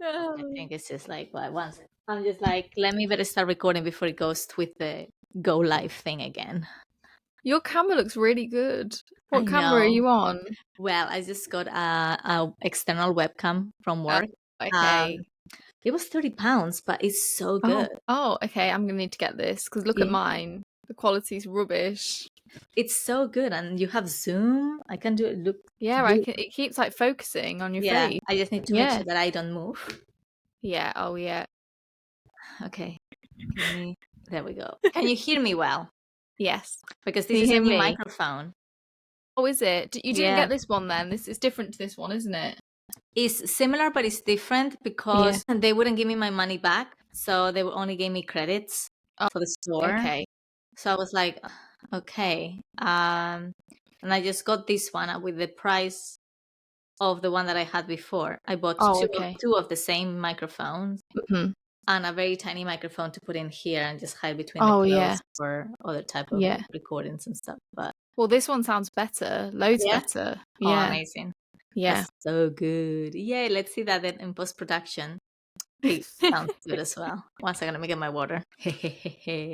I think it's just like, well, once I'm just like, let me better start recording before it goes with the go live thing again. Your camera looks really good. I What camera are know. you on? Well, I just got a external webcam from Oh, work. okay. It was £30, but it's so good. Oh, okay. I'm gonna need to get this because look at mine. The quality's rubbish. It's so good, and you have zoom. I can do it. Look. Yeah, it keeps like focusing on your face. I just need to make sure that I don't move. Yeah. Oh, yeah. Okay. There we go. Can you hear me well? Yes. Because Can this you is a hear new me? microphone. Oh, is it? You didn't Yeah. get this one then? This is different to this one, isn't it? It's similar, but it's different because they wouldn't give me my money back. So they would only give me credits for the store. Okay. So I was like, okay. And I just got this one with the price of the one that I had before. I bought two of the same microphones and a very tiny microphone to put in here and just hide between the clothes for other type of recordings and stuff. But well, this one sounds better. Loads better. Yeah. Oh, amazing. Yeah. That's so good. Yeah, let's see that then in post-production. It sounds good as well. One second, let me get my water.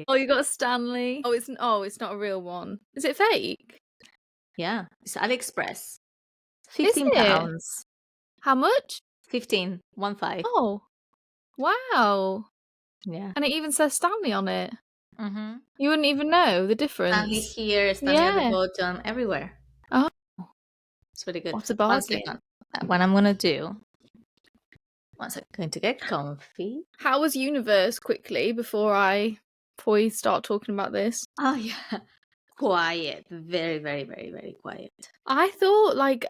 Oh, you got a Stanley. Oh, it's not a real one. Is it fake? Yeah, it's AliExpress. £15. How much? 15. 15. Oh, wow. Yeah. And it even says Stanley on it. Mm-hmm. You wouldn't even know the difference. Stanley here, Stanley at the bottom, everywhere. Oh, it's really good. What a bargain. 1 second. What I'm gonna do. One second. Going to get comfy. How was Universe quickly before we start talking about this? Oh yeah. Quiet. Very, very, very, very quiet. I felt like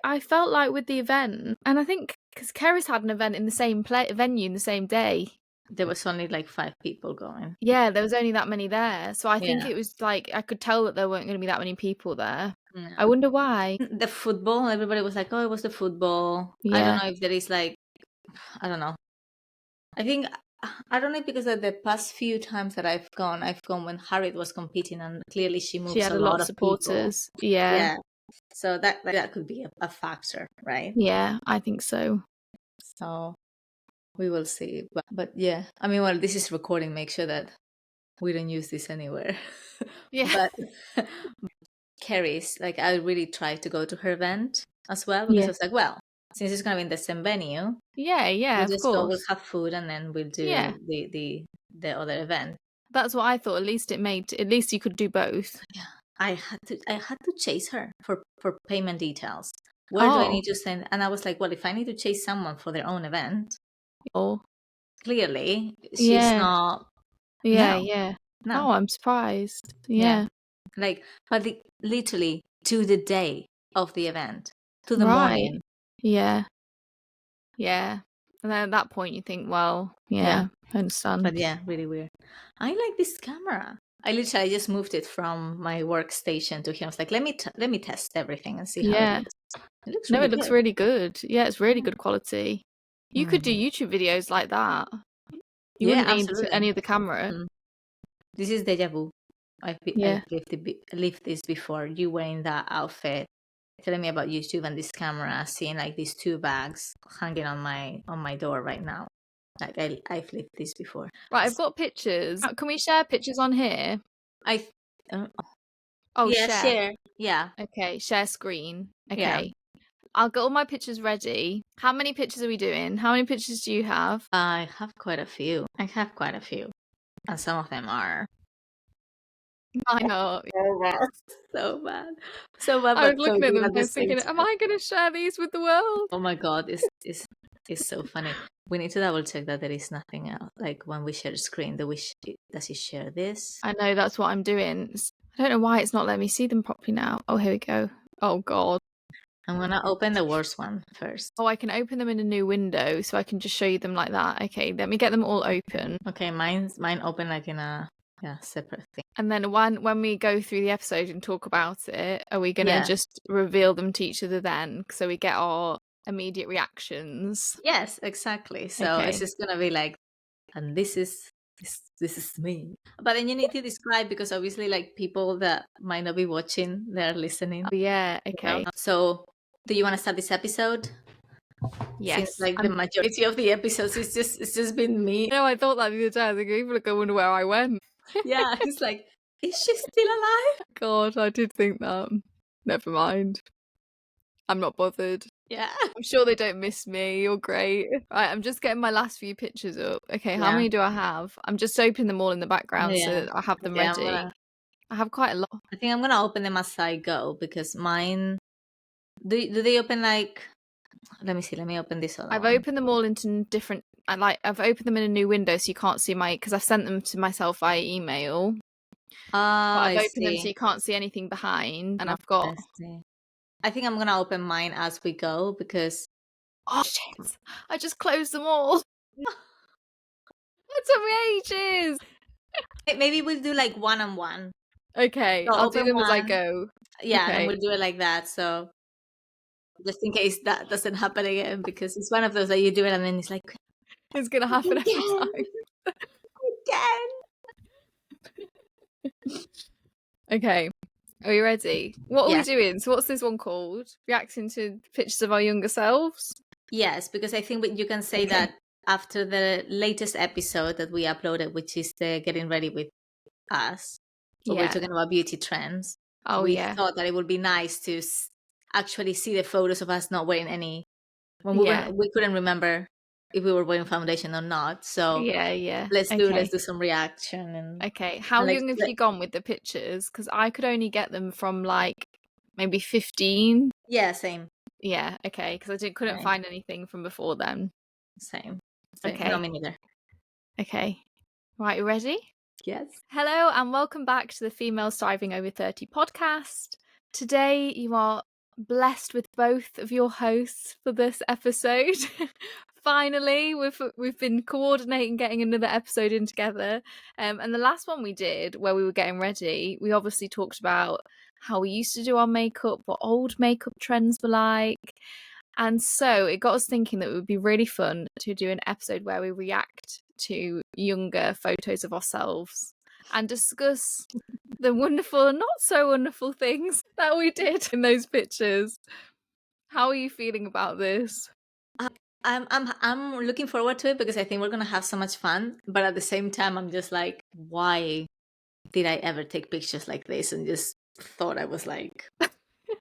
with the event, and I think because Keris had an event in the same venue in the same day. There was only like 5 people going. Yeah, there was only that many there. So I think it was like, I could tell that there weren't going to be that many people there. No. I wonder why. The football, everybody was like, oh, it was the football. Yeah. I don't know if there is like, I don't know. I think, I don't know if because of the past few times that I've gone when Harriet was competing and clearly she moves a lot of supporters. People. Yeah. So that could be a factor, right? Yeah, I think so. So we will see. But yeah, I mean, well, this is recording. Make sure that we don't use this anywhere. Yeah. But Carrie's, like, I really tried to go to her event as well because I was like, well, since it's going to be in the same venue. Yeah, we'll just go, we'll have food and then we'll do the other event. That's what I thought. At least you could do both. Yeah. I had to chase her for payment details. Where do I need to send? And I was like, well, if I need to chase someone for their own event, clearly she's not. Yeah. No. Oh, I'm surprised. Yeah. Like, but literally to the day of the event, to the morning. Yeah. And then at that point you think, well, I understand. But yeah, really weird. I like this camera. I just moved it from my workstation to here. I was like, let me test everything and see how it looks. It looks really it looks really good. Yeah, it's really good quality. You could do YouTube videos like that. You wouldn't need any of the camera. This is deja vu. I've lived this before. You wearing that outfit, telling me about YouTube and this camera, seeing like these 2 bags hanging on my door right now. Like I've lived this before. Right, I've got pictures. Can we share pictures on here? Share. Yeah. Okay, share screen. Okay. Yeah. I'll get all my pictures ready. How many pictures are we doing? How many pictures do you have? I have quite a few. And some of them are. I know. So bad. I was looking at them and thinking, am I going to share these with the world? Oh my God, it's so funny. We need to double check that there is nothing else. Like when we share the screen, does it share this? I know, that's what I'm doing. I don't know why it's not letting me see them properly now. Oh, here we go. Oh God. I'm going to open the worst one first. Oh, I can open them in a new window so I can just show you them like that. Okay, let me get them all open. Okay, mine open like in a separate thing. And then when we go through the episode and talk about it, are we going to just reveal them to each other then? So we get our immediate reactions. Yes, exactly. So it's just going to be like, and this is me. But then you need to describe, because obviously like people that might not be watching, they're listening. Oh, yeah, okay. So do you want to start this episode? Yes. Seems like the majority of the episodes it's just been me. No, I thought that the other day. I think people are going to wonder where I went. Yeah, it's like, is she still alive? God, I did think that. Never mind. I'm not bothered. Yeah. I'm sure they don't miss me. You're great. Right, I'm just getting my last few pictures up. Okay, how many do I have? I'm just opening them all in the background so I have them ready. I have quite a lot. I think I'm gonna open them as I go because mine. Do they open like? Let me see. Let me open this other I've one. opened them all into different. I've opened them in a new window so you can't see because I've sent them to myself via email. Oh, I've opened them so you can't see anything behind, and I've got. I think I'm gonna open mine as we go because. Oh shit! I just closed them all. That took me ages. Maybe we'll do like one on one. Okay, So I'll do them as I go. Yeah, okay. and we'll do it like that. So just in case that doesn't happen again, because it's one of those that you do it and then it's like it's gonna happen every time. Again. Okay. Are you ready? What are we doing? So what's this one called? Reacting to pictures of our younger selves? Yes, because I think you can say that after the latest episode that we uploaded, which is the Getting Ready With Us, where we're talking about beauty trends. We thought that it would be nice to actually see the photos of us not wearing any. When we couldn't remember if we were wearing foundation or not. So let's do some reaction. And okay, how young have you gone with the pictures? Because I could only get them from like maybe 15. Yeah, same. Yeah, okay, because I couldn't find anything from before then. Same. Okay. No, me neither. Okay. Right, you ready? Yes. Hello and welcome back to the Females Thriving Over 30 podcast. Today you are blessed with both of your hosts for this episode. Finally, we've been coordinating getting another episode in together. And the last one we did, where we were getting ready, we obviously talked about how we used to do our makeup, what old makeup trends were like. And so it got us thinking that it would be really fun to do an episode where we react to younger photos of ourselves and discuss the wonderful and not so wonderful things that we did in those pictures. How are you feeling about this? I'm looking forward to it because I think we're gonna have so much fun. But at the same time, I'm just like, why did I ever take pictures like this and just thought I was like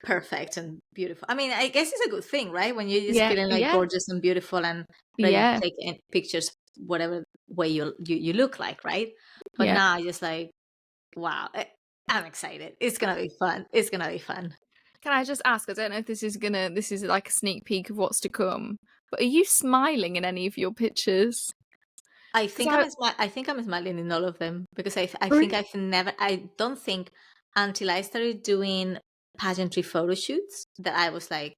perfect and beautiful? I mean, I guess it's a good thing, right? When you're just feeling like gorgeous and beautiful and ready to take pictures whatever way you look like, right? But now I just like, wow, I'm excited. It's gonna be fun. It's gonna be fun. Can I just ask, I don't know if this is like a sneak peek of what's to come, but are you smiling in any of your pictures? I think I'm smiling in all of them because I think I don't think until I started doing pageantry photo shoots that I was like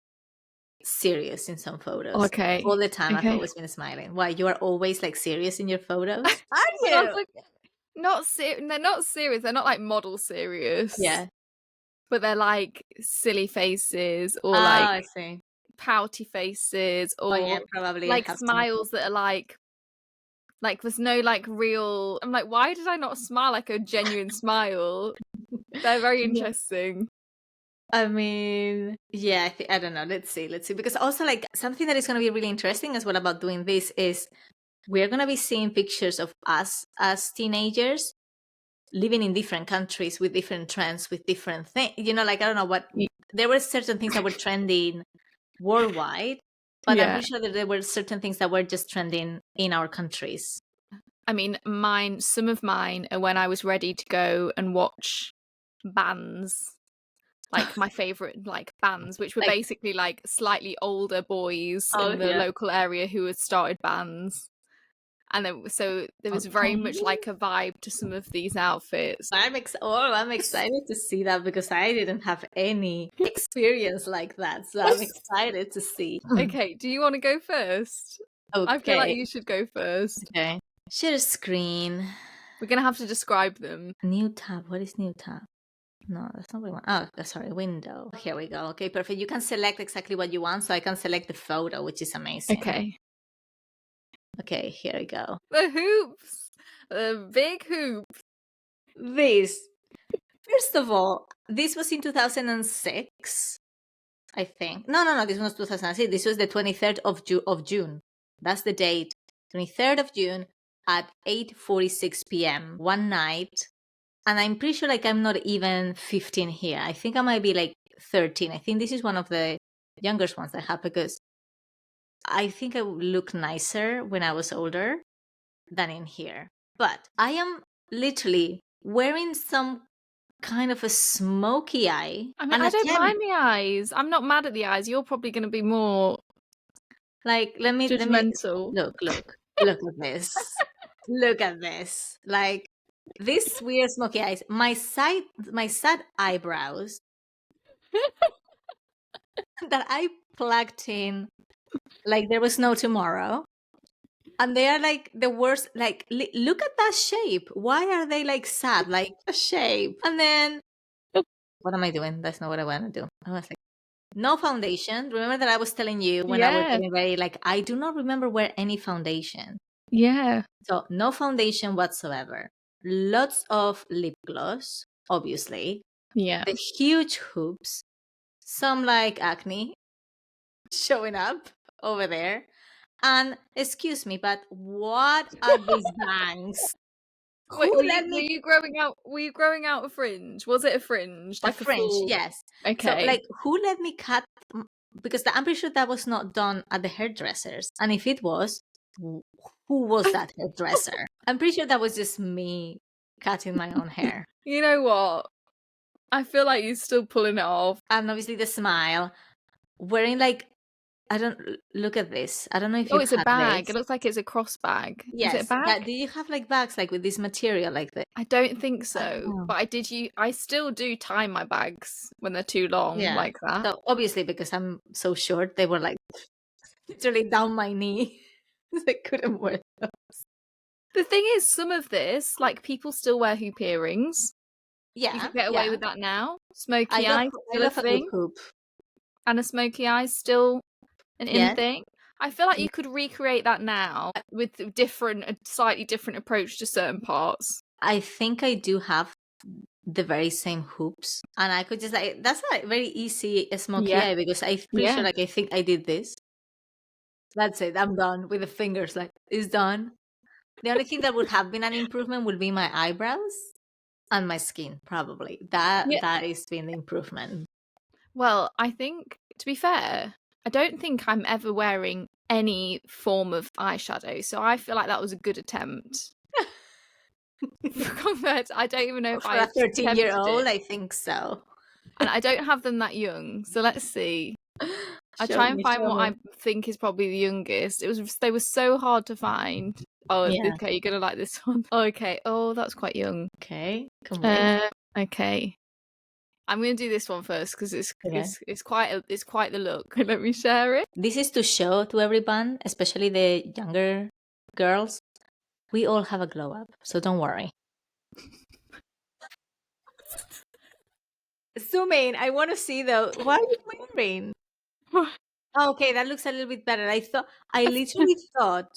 serious in some photos. Okay. All the time I've always been smiling. Why, you are always like serious in your photos? Are you? Like, they're not serious. They're not like model serious. Yeah. But they're like silly faces or I see. pouty faces or probably like smiles that are like there's no like real. I'm like, why did I not smile like a genuine smile? They're very interesting. I mean, yeah, I don't know. Let's see. Because also like something that is going to be really interesting as well about doing this is we're going to be seeing pictures of us as teenagers living in different countries with different trends, with different things. You know, like, I don't know what, there were certain things that were trending worldwide, but I'm pretty sure that there were certain things that were just trending in our countries. I mean, some of mine are when I was ready to go and watch bands. Like my favorite like bands, which were basically like slightly older boys in the local area who had started bands. And then, so there was very much like a vibe to some of these outfits. I'm excited to see that because I didn't have any experience like that. So I'm excited to see. Okay, do you want to go first? Okay. I feel like you should go first. Okay. Share screen. We're going to have to describe them. New tab. What is new tab? No, that's not what we want. Oh, sorry, window. Here we go. Okay, perfect. You can select exactly what you want. So I can select the photo, which is amazing. Okay, here we go. The hoops. The big hoops. This. First of all, this was in 2006. I think. No. This was 2006. This was the 23rd of June. That's the date. 23rd of June at 8:46 p.m. one night. And I'm pretty sure like I'm not even 15 here. I think I might be like 13. I think this is one of the youngest ones I have because I think I would look nicer when I was older than in here. But I am literally wearing some kind of a smoky eye. I mean, I don't mind the eyes. I'm not mad at the eyes. You're probably going to be more like let me judgmental. Look at this. Look at this. Like this weird smoky eyes. My sad eyebrows that I plugged in like there was no tomorrow. And they are like the worst. Like, look at that shape. Why are they like sad? Like a shape. And then, what am I doing? That's not what I want to do. I was like, no foundation. Remember that I was telling you when I was getting ready, like, I do not remember wear any foundation. Yeah. So, no foundation whatsoever. Lots of lip gloss, obviously. Yeah. The huge hoops. Some like acne showing up over there. And excuse me, but what are these bangs? Wait, were you growing out a fringe? Was it a fringe? Like a fringe, yes. Okay. So like who let me cut, because I'm pretty sure that was not done at the hairdressers. And if it was, who was that hairdresser? I'm pretty sure that was just me cutting my own hair. You know what? I feel like you're still pulling it off. And obviously the smile. Wearing like, I don't, look at this. I don't know if you it's a bag. This. It looks like it's a cross bag. Yes. Is it a bag? Do you have like bags like with this material like this? I don't think so. But I still do tie my bags when they're too long like that. So obviously because I'm so short, they were like literally down my knee. I couldn't wear those. The thing is, some of this, like people still wear hoop earrings. Yeah. You can get away with that now. Smoky eye still I a thing. Hoop. And a smoky eye still an in thing. I feel like you could recreate that now with a slightly different approach to certain parts. I think I do have the very same hoops, and I could just like, that's a very easy smoky eye because I'm pretty sure like I think I did this. That's it. I'm done with the fingers. Like it's done. The only thing that would have been an improvement would be my eyebrows and my skin. Probably that has been the improvement. Well, I think, to be fair, I don't think I'm ever wearing any form of eyeshadow, so I feel like that was a good attempt. I don't even know if I. For a 13-year-old, I think so. And I don't have them that young, so let's see. I try and find what I think is probably the youngest. They were so hard to find. Oh, okay, you're gonna like this one. Okay. Oh, that's quite young. Okay, come on. Okay. I'm going to do this one first because it's quite the look. Let me share it. This is to show to everyone, especially the younger girls, we all have a glow up, so don't worry. Zoom in. I want to see though. What are you wearing? Oh, okay, that looks a little bit better. I literally thought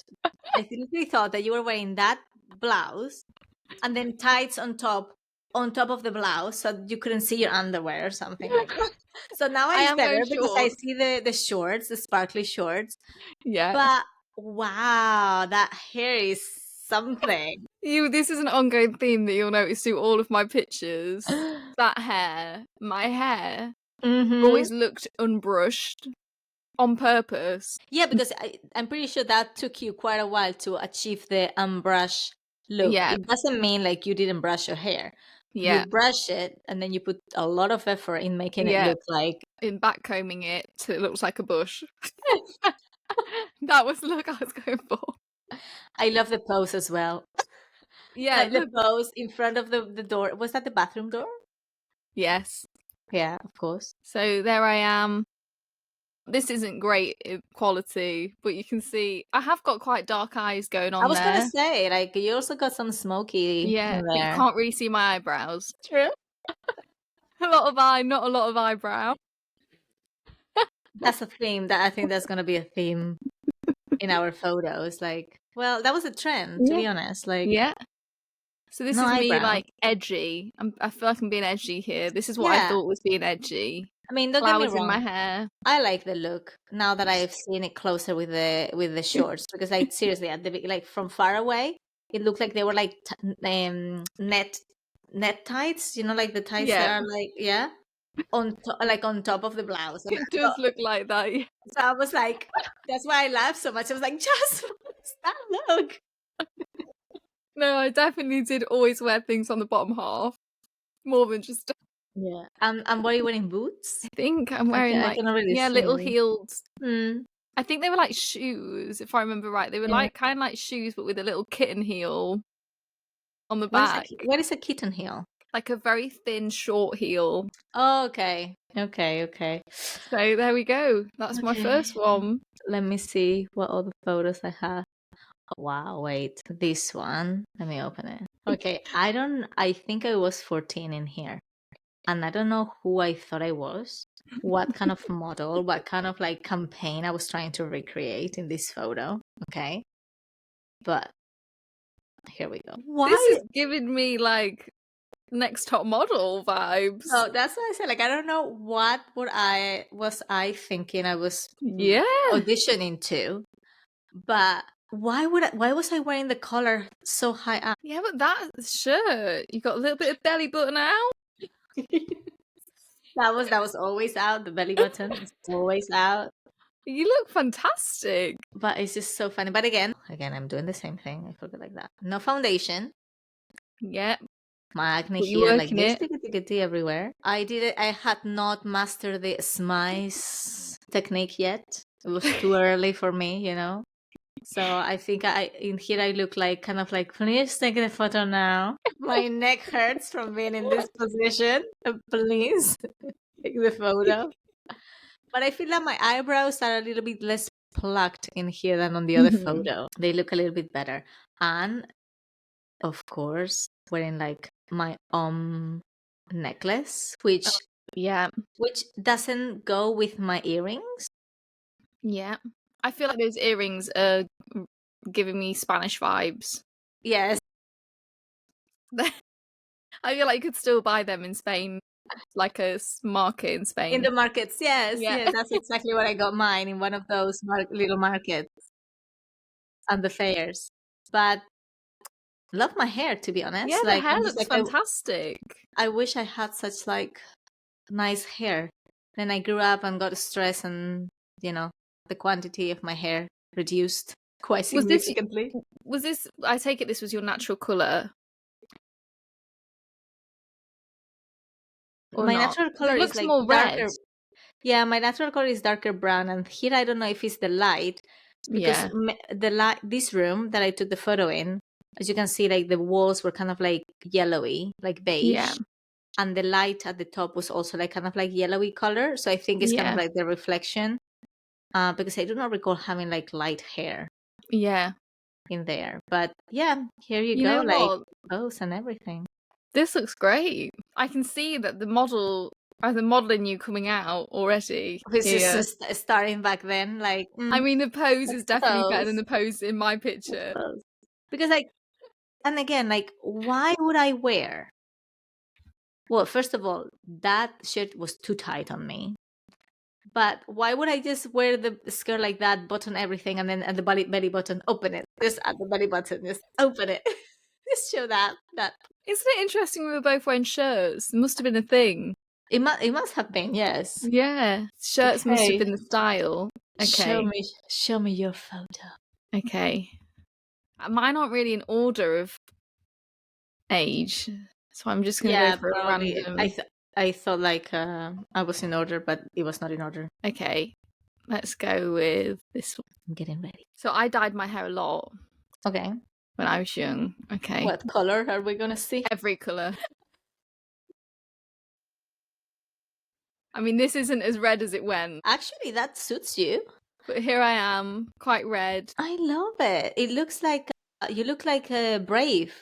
that you were wearing that blouse and then tights on top of the blouse so you couldn't see your underwear or something like that. So now it's better because I see the shorts, the sparkly shorts. Yeah. But wow, that hair is something. This is an ongoing theme that you'll notice through all of my pictures. That hair, my hair, always looked unbrushed on purpose. Yeah, because I'm pretty sure that took you quite a while to achieve the unbrushed look. Yeah. It doesn't mean like you didn't brush your hair. Yeah. You brush it and then you put a lot of effort in making it look like... In backcombing it till it looks like a bush. That was the look I was going for. I love the pose as well. Yeah, like the pose in front of the door. Was that the bathroom door? Yes. Yeah, of course. So there I am. This isn't great quality, but you can see I have got quite dark eyes going on there. I was going to say, like, you also got some smoky in there. But you can't really see my eyebrows. True. A lot of eye, not a lot of eyebrow. That's a theme. I think that's going to be a theme in our photos. Like, well, that was a trend, to be honest. Like, so this is me, like, edgy. I feel like I'm being edgy here. This is what I thought was being edgy. I mean, don't get me flowers in my wrong. hair. I like the look now that I've seen it closer with the shorts, because like seriously, at the like from far away, it looked like they were like net tights, you know, like the tights that are like on top of the blouse. It does look like that. Yeah. So I was like, that's why I laughed so much. I was like, just what's that look? No, I definitely did always wear things on the bottom half, more than just. Yeah. And what are you wearing, boots? I think I'm wearing I like cannot really see. little heeled. Mm. I think they were like shoes, if I remember right. They were like kind of like shoes, but with a little kitten heel on the back. What is a kitten heel? Like a very thin, short heel. Oh, okay. Okay. So there we go. That's my first one. Let me see what other photos I have. Oh, wow, wait. This one. Let me open it. Okay, I think I was 14 in here. And I don't know who I thought I was, what kind of model, what kind of like campaign I was trying to recreate in this photo. Okay. But here we go. Why? This is giving me like next top model vibes. Oh, that's what I said. Like, I don't know what was I thinking I was auditioning to, but why was I wearing the collar so high up? Yeah, but that shirt, you got a little bit of belly button out. That was always out. The belly button is always out. You look fantastic. But it's just so funny. But again, I'm doing the same thing. I forgot like that. No foundation. Yeah. My acne But here, like this, tickety everywhere. I had not mastered the smize technique yet. It was too early for me, you know. So I think in here I look like kind of like, please take the photo now. My neck hurts from being in this position. Please take the photo. But I feel that my eyebrows are a little bit less plucked in here than on the other photo. They look a little bit better. And of course, wearing like my necklace, which doesn't go with my earrings. Yeah. I feel like those earrings are giving me Spanish vibes. Yes. I feel like you could still buy them in Spain, like a market in Spain. In the markets, yes. That's exactly what I got mine, in one of those little markets and the fairs. But love my hair, to be honest. Yeah, like, the hair looks fantastic. I wish I had such like nice hair. Then I grew up and got stressed, and you know, the quantity of my hair reduced quite significantly. Was this, I take it this was your natural colour? My natural color is like more darker. red. Yeah, my natural color is darker brown, and here I don't know if it's the light, because the light, this room that I took the photo in, as you can see, like the walls were kind of like yellowy, like beige, and the light at the top was also like kind of like yellowy color. So I think it's kind of like the reflection, because I do not recall having like light hair. Yeah. In there, but yeah, here you go, like bows and everything. This looks great. I can see that the model in you coming out already. This is starting back then, like. I mean, the pose is definitely better than the pose in my picture. Because like, and again, like, why would I wear? Well, first of all, that shirt was too tight on me. But why would I just wear the skirt like that, button everything, and then at the belly button, open it? Just at the belly button, just open it. Just show that. Isn't it interesting we were both wearing shirts? It must have been a thing. It must have been, yes. Yeah, shirts must have been the style. Okay. Show me your photo. Okay. Mine aren't really in order of age, so I'm just gonna go for a random. I thought like I was in order, but it was not in order. Okay, let's go with this one. I'm getting ready. So I dyed my hair a lot. Okay. When I was young. Okay. What color are we gonna see? Every color. I mean, this isn't as red as it went. Actually, that suits you. But here I am, quite red. I love it. It looks like you look like Brave,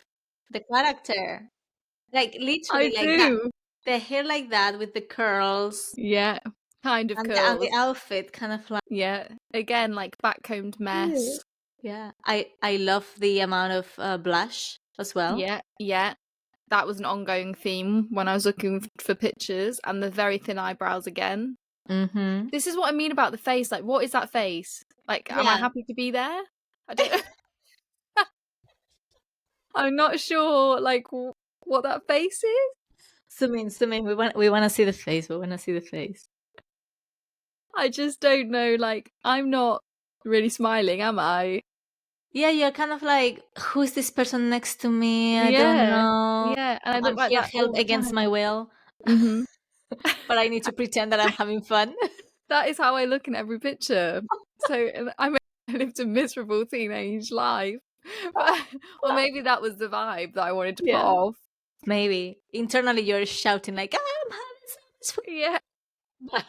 the character. Like literally that. The hair like that with the curls. Yeah, kind of curls. And the outfit kind of like. Yeah, again, like backcombed mess. Yeah, I love the amount of blush as well. Yeah. that was an ongoing theme when I was looking for pictures, and the very thin eyebrows again. Mm-hmm. This is what I mean about the face. Like, what is that face? Like, am I happy to be there? I don't. I'm not sure. Like, what that face is. Zoom in. We want to see the face. We want to see the face. I just don't know. Like, I'm not really smiling, am I? Yeah, you're kind of like, who's this person next to me? I don't know. Yeah, and I look I'm like here that all held the against time. my will. Mm-hmm. But I need to pretend that I'm having fun. That is how I look in every picture. So I lived a miserable teenage life. But, or maybe that was the vibe that I wanted to put off. Maybe. Internally, you're shouting like, I'm having so much fun. Yeah. But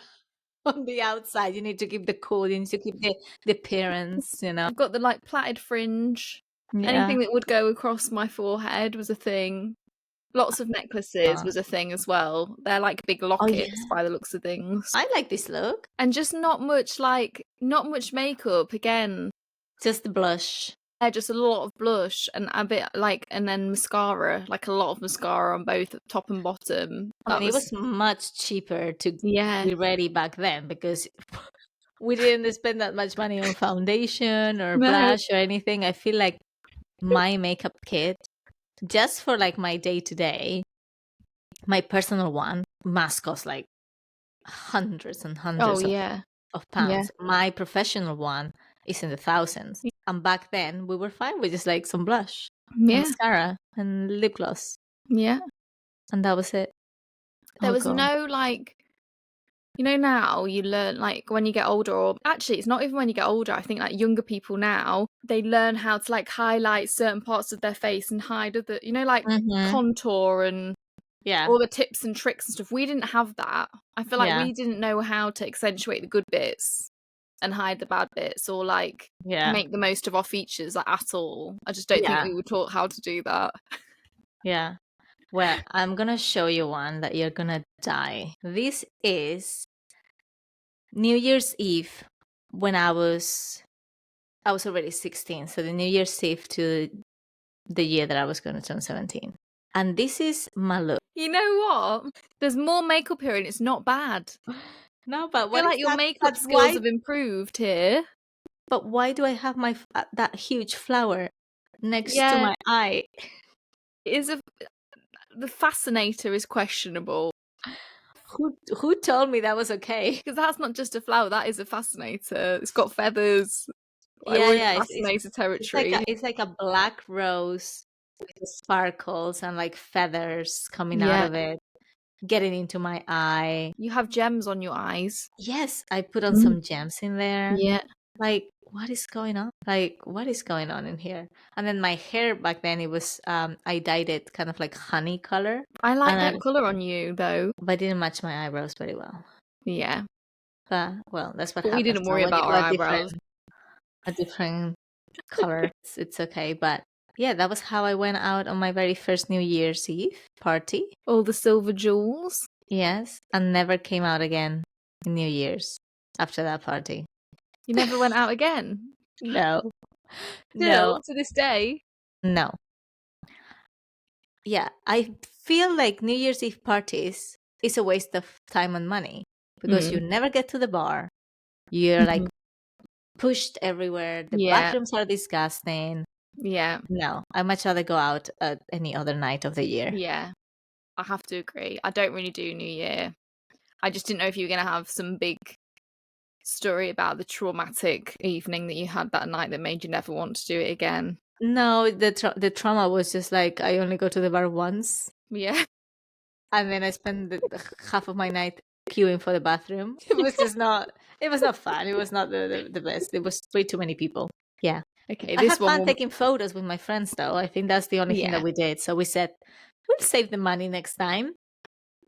on the outside, you need to keep the cool. You need to keep the appearance, you know. I've got the like plaited fringe. Yeah. Anything that would go across my forehead was a thing. Lots of necklaces was a thing as well. They're like big lockets by the looks of things. I like this look. And just not much makeup again. Just the blush. Yeah, just a lot of blush and a bit like, and then mascara, like a lot of mascara on both top and bottom. I mean, it was much cheaper to be ready back then because we didn't spend that much money on foundation or No. blush or anything. I feel like my makeup kit, just for like my day to day, my personal one must cost like hundreds and hundreds of pounds. My professional one is in the thousands. And back then we were fine with just like some blush, mascara, and lip gloss. Yeah. And that was it. There was no like, you know, now you learn like when you get older, or actually it's not even when you get older. I think like younger people now, they learn how to like highlight certain parts of their face and hide other, you know, like contour and all the tips and tricks and stuff. We didn't have that. I feel like we didn't know how to accentuate the good bits and hide the bad bits, or like make the most of our features like at all. I just don't think we were taught how to do that. Yeah. Well, I'm gonna show you one that you're gonna die. This is New Year's Eve when I was already 16. So the New Year's Eve to the year that I was gonna turn 17. And this is my look. You know what? There's more makeup here and it's not bad. No, but I feel like your makeup skills have improved here. But why do I have my that huge flower next to my eye? The fascinator is questionable. Who told me that was okay? Because that's not just a flower, that is a fascinator. It's got feathers. Fascinator territory. It's like a black rose with sparkles and like feathers coming out of it, getting into my eye. You have gems on your eyes. Yes, I put on some gems in there. Yeah. Like, what is going on? Like, what is going on in here? And then my hair back then, it was, I dyed it kind of like honey color. I like that color on you, though. But it didn't match my eyebrows very well. Yeah. But, well, that's what happens. We didn't worry about our eyebrows. A different color. It's okay. But yeah, that was how I went out on my very first New Year's Eve party. All the silver jewels. Yes. And never came out again in New Year's after that party. You never went out again? No. Still, to this day? No. Yeah, I feel like New Year's Eve parties is a waste of time and money because you never get to the bar. You're like pushed everywhere. The bathrooms are disgusting. Yeah. No, I'd much rather go out at any other night of the year. Yeah, I have to agree. I don't really do New Year. I just didn't know if you were going to have some big story about the traumatic evening that you had that night that made you never want to do it again. No, the trauma was just like I only go to the bar once. Yeah. And then I spend half of my night queuing for the bathroom. It was just not. It was not fun. It was not the best. It was way too many people. Yeah. Okay. I had fun taking photos with my friends, though. I think that's the only thing that we did. So we said we'll save the money next time,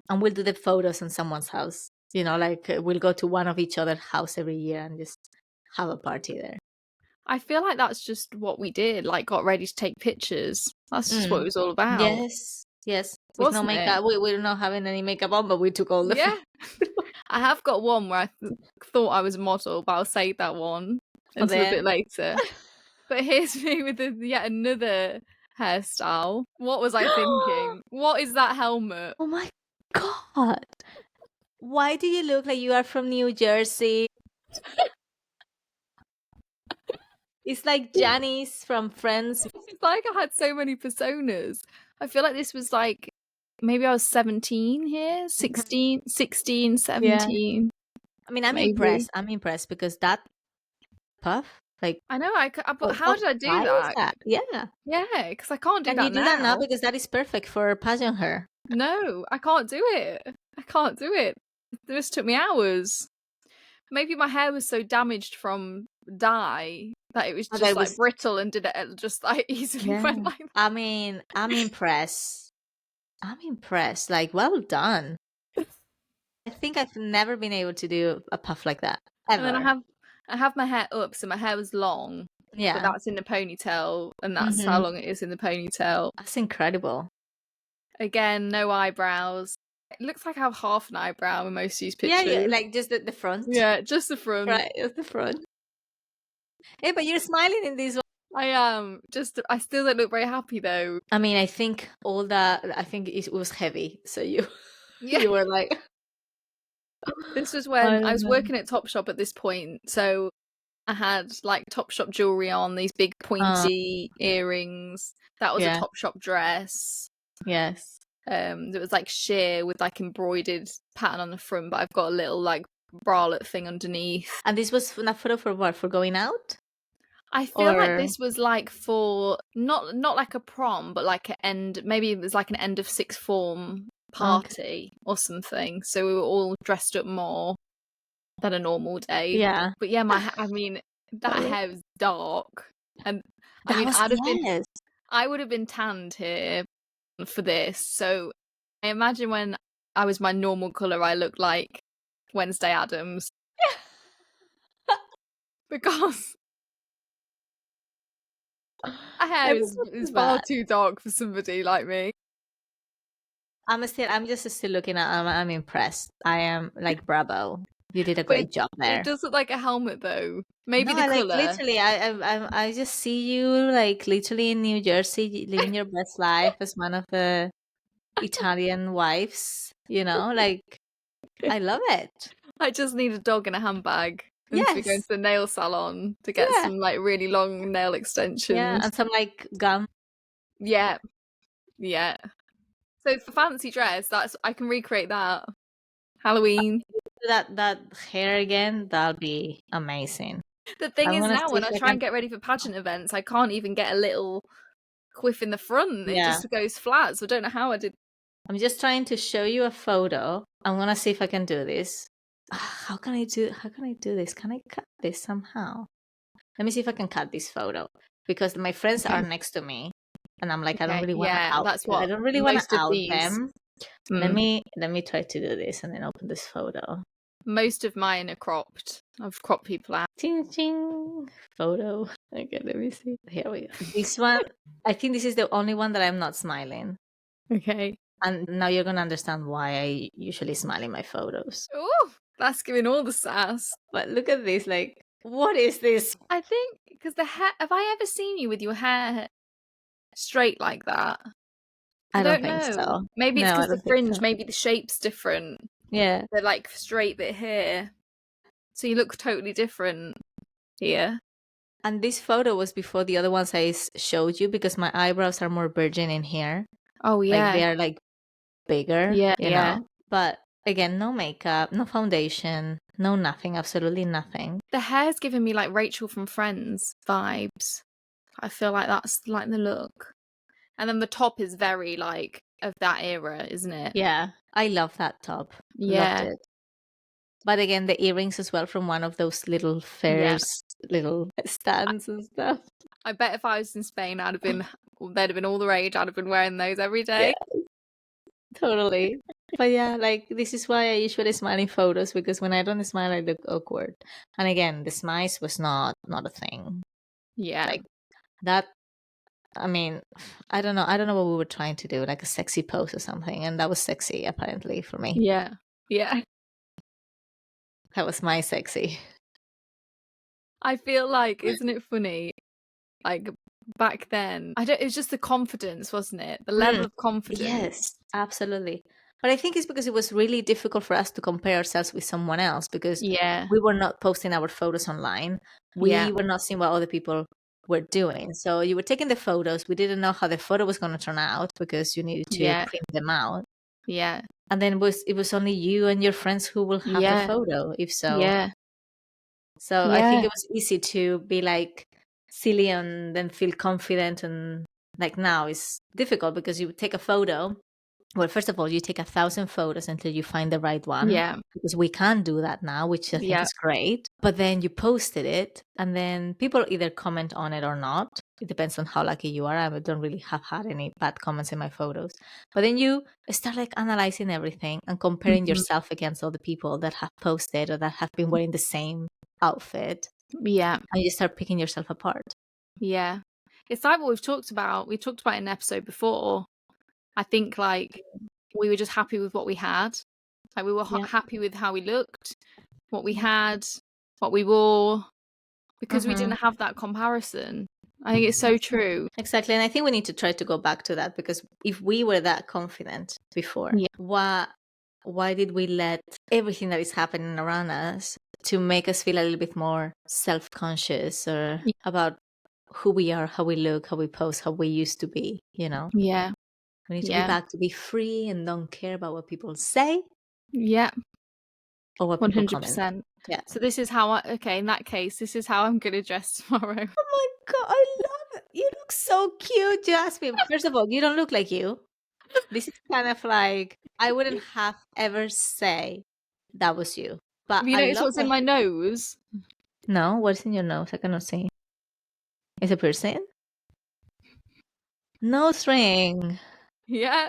and we'll do the photos in someone's house. You know, like we'll go to one of each other's house every year and just have a party there. I feel like that's just what we did. Like, got ready to take pictures. That's just what it was all about. Yes. With no makeup, we were not having any makeup on, but we took all the. Yeah. I have got one where I thought I was a model, but I'll save that one until a bit later. But here's me with yet another hairstyle. What was I thinking? What is that helmet? Oh my God. Why do you look like you are from New Jersey? It's like Janice from Friends. It's like I had so many personas. I feel like this was like, maybe I was 17 here, 16, 17. Yeah. I mean, I'm maybe. impressed. I'm impressed because that puff, like, I know, but how did I do why that? is that? Yeah. Yeah, because I can't do Can that you do that now? now. Because that is perfect for pageant hair. No, I can't do it. I can't do it. This took me hours. Maybe my hair was so damaged from dye that it was just like brittle and did it just like easily went like that. I mean, I'm impressed. I'm impressed. Like, well done. I think I've never been able to do a puff like that ever. And then I have my hair up, so my hair was long. Yeah. But that's in the ponytail, and that's how long it is in the ponytail. That's incredible. Again, no eyebrows. It looks like I have half an eyebrow in most of these pictures. Yeah, like just the front. Yeah, just the front. Right, just the front. Hey, but you're smiling in this one. I am. I still don't look very happy though. I mean, I think it was heavy, so you were like. This was when I was working at Topshop at this point, so I had like Topshop jewelry on, these big pointy earrings. That was a Topshop dress. Yes. It was like sheer with like embroidered pattern on the front, but I've got a little like bralette thing underneath. And this was a photo for what? For going out? I feel like this was like for not like a prom, but like maybe it was like an end of sixth form party or something. So we were all dressed up more than a normal day. Yeah. But yeah, that hair was dark. And I mean, I would have been tanned here for this. So I imagine when I was my normal colour, I looked like Wednesday Addams. Because my hair is far too dark for somebody like me. I'm just still looking at. I'm impressed. I am like, bravo. You did a great job there. It does look like a helmet though. Maybe the colour. Literally, I just see you like literally in New Jersey living your best life as one of the Italian wives. You know, like, I love it. I just need a dog and a handbag. And to go to the nail salon to get some like really long nail extensions. Yeah, and some like gum. Yeah. So for fancy dress, I can recreate that. Halloween. That hair again, that'll be amazing. The thing is now when I try and get ready for pageant events, I can't even get a little quiff in the front. It just goes flat. So I don't know how I did. I'm just trying to show you a photo. I'm gonna see if I can do this. How can I do this? Can I cut this somehow? Let me see if I can cut this photo, because my friends are next to me and I'm like, I don't really want to out I don't really want to out them. Let me try to do this and then open this photo. Most of mine are cropped. I've cropped people out. Ching ching photo. Okay, let me see. Here we go. This one, I think this is the only one that I'm not smiling. Okay. And now you're gonna understand why I usually smile in my photos. Oh, that's giving all the sass. But look at this, like, what is this? I think because the hair. Have I ever seen you with your hair straight like that? I don't think so. Maybe it's because the fringe. Maybe the shape's different. Yeah, they're like straight bit here, so you look totally different here. And this photo was before the other ones I showed you, because my eyebrows are more virgin in here. Oh yeah, like they are like bigger. Yeah, you know? But again, no makeup, no foundation, no nothing, absolutely nothing. The hair's giving me like Rachel from Friends vibes. I feel like that's like the look. And then the top is very like of that era, isn't it? Yeah, I love that top. Yeah. Loved it. But again, the earrings as well from one of those little fairs, little stands and stuff. I bet if I was in Spain, they'd have been all the rage. I'd have been wearing those every day. Yeah, totally. But yeah, like, this is why I usually smile in photos, because when I don't smile, I look awkward. And again, the smiles was not a thing. Yeah. Like that. I mean, I don't know what we were trying to do, like a sexy pose or something, and that was sexy apparently for me. Yeah. That was my sexy. I feel like, isn't it funny? Like back then. It was just the confidence, wasn't it? The level of confidence. Yes, absolutely. But I think it's because it was really difficult for us to compare ourselves with someone else, because we were not posting our photos online. We were not seeing what other people were doing. So you were taking the photos. We didn't know how the photo was going to turn out because you needed to print them out. Yeah. And then it was only you and your friends who will have the photo, if so. Yeah. So I think it was easy to be like silly and then feel confident. And like now it's difficult because you take a photo. Well, first of all, you take 1,000 photos until you find the right one. Yeah. Because we can do that now, which I think is great. But then you posted it, and then people either comment on it or not. It depends on how lucky you are. I don't really have had any bad comments in my photos. But then you start like analyzing everything and comparing yourself against other people that have posted or that have been wearing the same outfit. Yeah. And you start picking yourself apart. Yeah. It's like what we've talked about. We talked about in an episode before. I think like we were just happy with what we had. Like we were happy with how we looked, what we had, what we wore, because we didn't have that comparison. I think it's so true. Exactly. And I think we need to try to go back to that, because if we were that confident before, why did we let everything that is happening around us to make us feel a little bit more self-conscious or about who we are, how we look, how we pose, how we used to be, you know? Yeah. We need to be back to be free and don't care about what people say. Yeah. Or what people comment. 100%. Yeah. So this is how in that case, this is how I'm going to dress tomorrow. Oh my God, I love it. You look so cute, Jasmine. First of all, you don't look like you. This is kind of like, I wouldn't have ever say that was you. But Have you noticed what's in my nose? No, what's in your nose? I cannot see. Is it piercing? Nose ring. Yeah.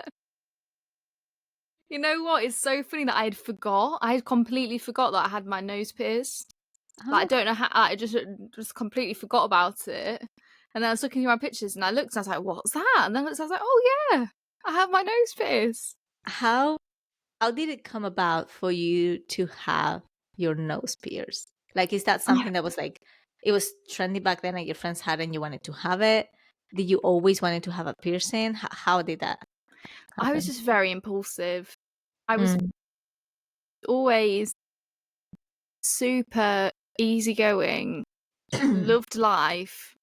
You know what? It's so funny that I had completely forgot that I had my nose pierced. Oh. Like, I don't know how, I just completely forgot about it. And then I was looking through my pictures and I looked and I was like, what's that? And then I was like, oh yeah, I have my nose pierced. How did it come about for you to have your nose pierced? Like, is that something that was like, it was trendy back then and your friends had and you wanted to have it? Did you always wanted to have a piercing? How did that happen? I was just very impulsive. I was always super easygoing, loved life,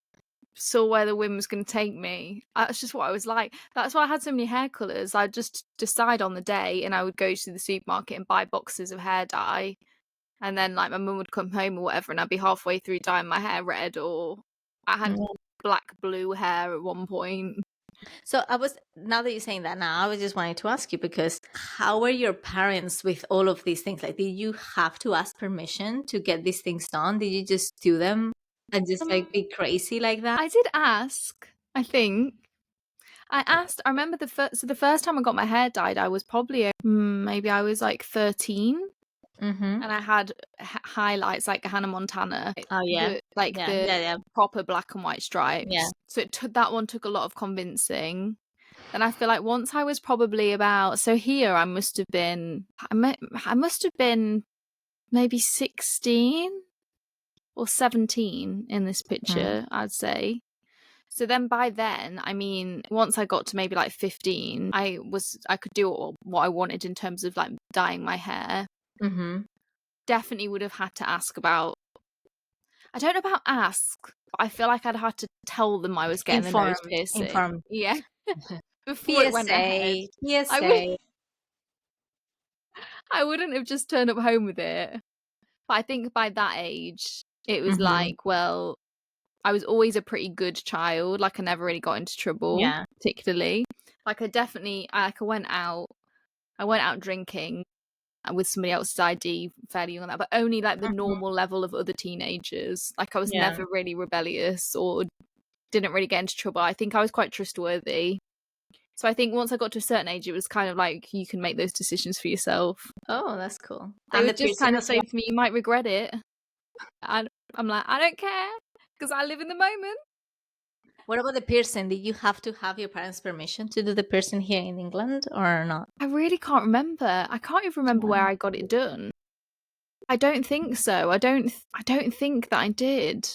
saw where the wind was going to take me. That's just what I was like. That's why I had so many hair colours. I'd just decide on the day and I would go to the supermarket and buy boxes of hair dye. And then like my mum would come home or whatever and I'd be halfway through dyeing my hair red, or I had black blue hair at one point. So now that you're saying that now, I was just wanting to ask you, because how were your parents with all of these things? Like, did you have to ask permission to get these things done? Did you just do them and just like be crazy like that? I did ask, I think. I asked, I remember the first time I got my hair dyed, I was probably, maybe I was like 13. And I had highlights like Hannah Montana. Oh yeah. The proper black and white stripes. Yeah. So that one took a lot of convincing. And I feel like once I was probably about, so here I must have been maybe 16 or 17 in this picture, I'd say. So then by then, I mean, once I got to maybe like 15, I could do what I wanted in terms of like dyeing my hair. Definitely would have had to ask about, I don't know about ask, but I feel like I'd had to tell them I was getting the nose piercing. Inform. Yeah. Before it went ahead. I wouldn't have just turned up home with it. But I think by that age, it was like, well, I was always a pretty good child. Like I never really got into trouble, particularly. Like I went out drinking with somebody else's ID fairly young on that, but only like the normal level of other teenagers. Like I was never really rebellious or didn't really get into trouble. I think I was quite trustworthy. So I think once I got to a certain age, it was kind of like you can make those decisions for yourself. Oh, that's cool. They would just kind of say to me, you might regret it. And I'm like, I don't care because I live in the moment. What about the piercing? Did you have to have your parents' permission to do the piercing here in England or not? I really can't remember. I can't even remember where I got it done. I don't think so. I don't think that I did.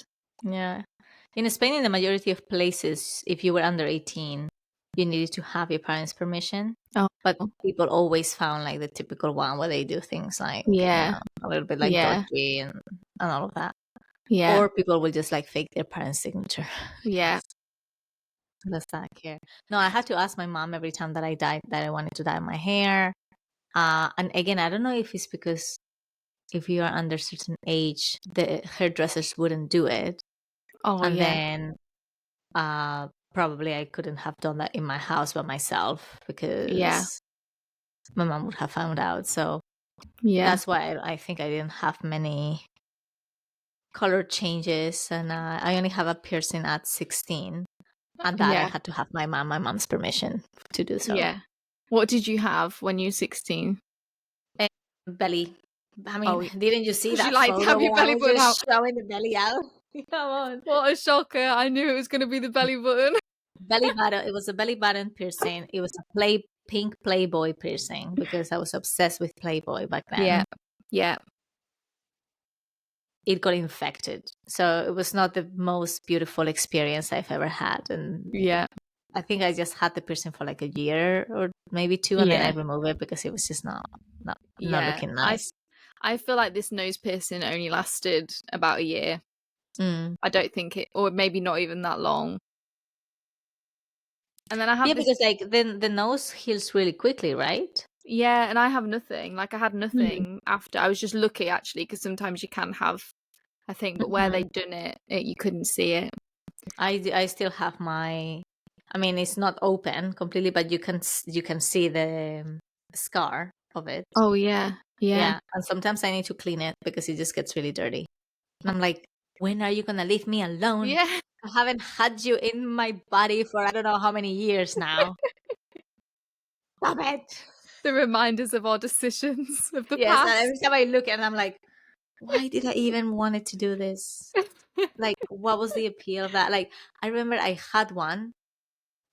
Yeah. In Spain, in the majority of places, if you were under 18, you needed to have your parents' permission. Oh, But people always found like the typical one where they do things like, yeah, a little bit like dodgy and all of that. yeah, Or people will just like fake their parents' signature. yeah. Does that care? No, I had to ask my mom every time that I dyed that I wanted to dye my hair. And again, I don't know if it's because if you are under a certain age, the hairdressers wouldn't do it. Oh, And yeah. then probably I couldn't have done that in my house by myself because my mom would have found out. So that's why I think I didn't have many color changes. And I only have a piercing at 16. And that I had to have my mom's permission to do so. Yeah. What did you have when you were 16? Belly. I mean, didn't you see that you like to photo have your where I belly was button just out? showing the belly out? Come on. What a shocker. I knew it was going to be the belly button. Belly button. It was a belly button piercing. It was a pink Playboy piercing because I was obsessed with Playboy back then. Yeah. It got infected. So it was not the most beautiful experience I've ever had. And I think I just had the piercing for like a year or maybe 2, and then I removed it because it was just not looking nice. I feel like this nose piercing only lasted about a year. I don't think it, or maybe not even that long. And then I have because like then the nose heals really quickly, right? Yeah, and I have nothing. Like I had nothing after. I was just lucky actually, because sometimes you can have, I think, but where they'd done it, you couldn't see it. I still have my. I mean, it's not open completely, but you can see the scar of it. Oh yeah. And sometimes I need to clean it because it just gets really dirty. And I'm like, when are you gonna leave me alone? Yeah. I haven't had you in my body for I don't know how many years now. Stop it. The reminders of our decisions of the Yes, past. and every time I look and I'm like, why did I even wanted to do this? Like, what was the appeal of that? Like, I remember I had one